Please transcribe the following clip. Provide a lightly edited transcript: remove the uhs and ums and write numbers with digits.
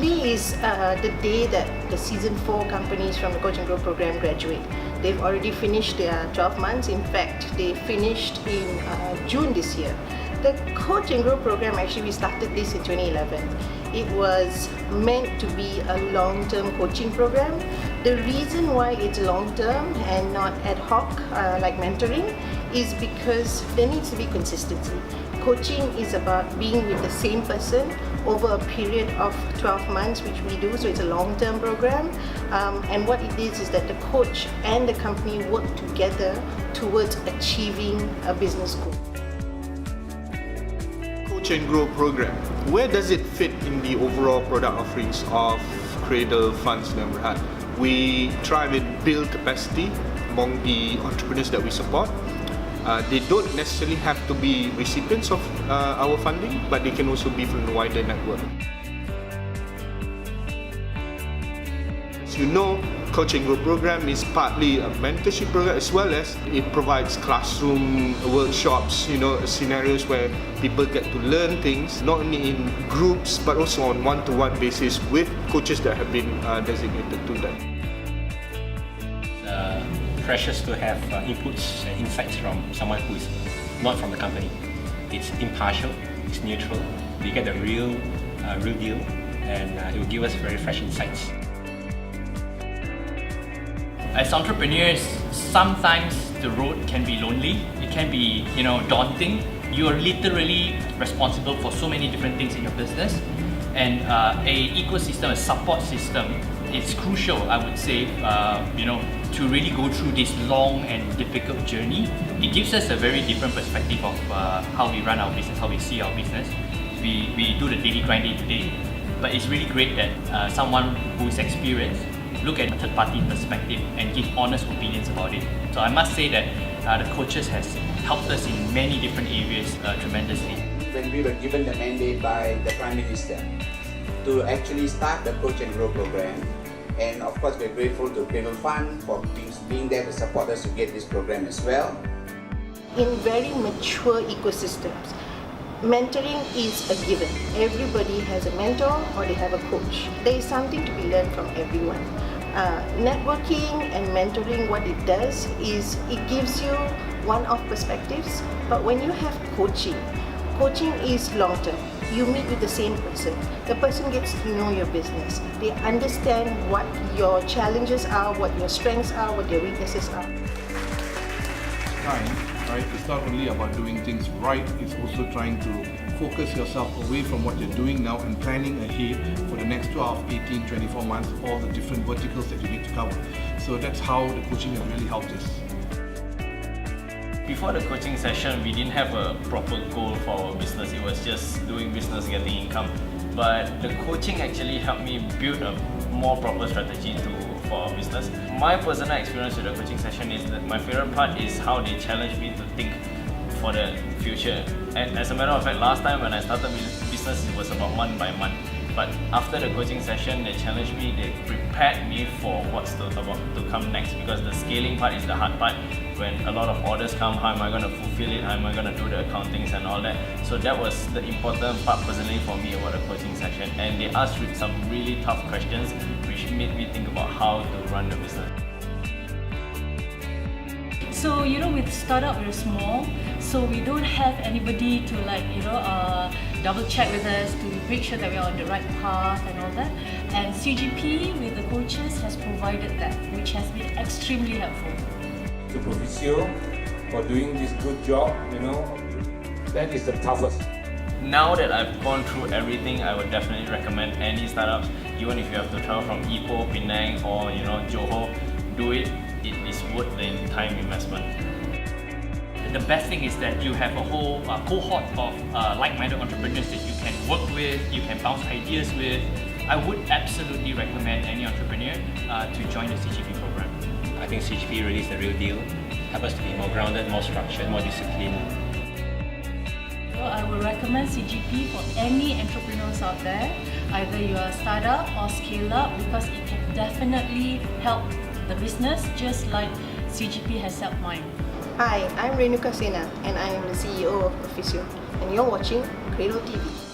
Today is the day that the Season 4 companies from the Coach and Grow program graduate. They've already finished their 12 months. In fact, they finished in June this year. The Coach and Grow program, actually we started this in 2011. It was meant to be a long-term coaching program. The reason why it's long-term and not ad hoc like mentoring is because there needs to be consistency. Coaching is about being with the same person over a period of 12 months, which we do, so it's a long-term program. And what it is that the coach and the company work together towards achieving a business goal. Coach and Grow program, where does it fit in the overall product offerings of Cradle Fund Sdn Bhd? We try and build capacity among the entrepreneurs that we support. They don't necessarily have to be recipients of our funding, but they can also be from the wider network. As you know, Coach and Grow program is partly a mentorship program, as well as it provides classroom workshops, scenarios where people get to learn things, not only in groups, but also on one-to-one basis with coaches that have been designated to them. Precious to have inputs and insights from someone who is not from the company. It's impartial, it's neutral, we get the real deal, and it will give us very fresh insights. As entrepreneurs, sometimes the road can be lonely, it can be daunting. You are literally responsible for so many different things in your business, and a ecosystem, a support system, it's crucial, I would say, to really go through this long and difficult journey. It gives us a very different perspective of how we run our business, how we see our business. We do the daily grind day to day, but it's really great that someone who's experienced look at a third-party perspective and give honest opinions about it. So I must say that the coaches has helped us in many different areas tremendously. When we were given the mandate by the Prime Minister to actually start the Coach and Grow program, and of course we're grateful to Cradle Fund for being there to support us to get this program as well. In very mature ecosystems, mentoring is a given. Everybody has a mentor or they have a coach. There is something to be learned from everyone. Networking and mentoring, what it does is it gives you one-off perspectives, but when you have coaching is long-term. You meet with the same person. The person gets to know your business. They understand what your challenges are, what your strengths are, what your weaknesses are. Right? It's not only about doing things right, it's also trying to focus yourself away from what you're doing now and planning ahead for the next 12, 18, 24 months, all the different verticals that you need to cover. So that's how the coaching has really helped us. Before the coaching session, we didn't have a proper goal for our business. It was just doing business, getting income. But the coaching actually helped me build a more proper strategy for our business. My personal experience with the coaching session is that my favorite part is how they challenge me to think for the future. And as a matter of fact, last time when I started business, it was about month by month. But after the coaching session, they challenged me, they prepared me for what's about to come next, because the scaling part is the hard part. When a lot of orders come, how am I going to fulfill it, how am I going to do the accountings and all that. So that was the important part personally for me about the coaching session. And they asked some really tough questions which made me think about how to run the business. So with startup we're small, so we don't have anybody to double check with us to make sure that we're on the right path and all that. And CGP with the coaches has provided that, which has been extremely helpful. To Proficeo for doing this good job, that is the toughest. Now that I've gone through everything, I would definitely recommend any startups, even if you have to travel from Ipoh, Penang or Johor, do it. It is worth the time investment. The best thing is that you have a whole cohort of like-minded entrepreneurs that you can work with, you can bounce ideas with. I would absolutely recommend any entrepreneur to join the CGP program. I think CGP really is the real deal. Help us to be more grounded, more structured, more disciplined. So I would recommend CGP for any entrepreneurs out there, either you are a startup or scale up, because it can definitely help the business just like CGP has helped mine. Hi, I'm Renuka Sena and I am the CEO of Proficeo, and you're watching Cradle TV.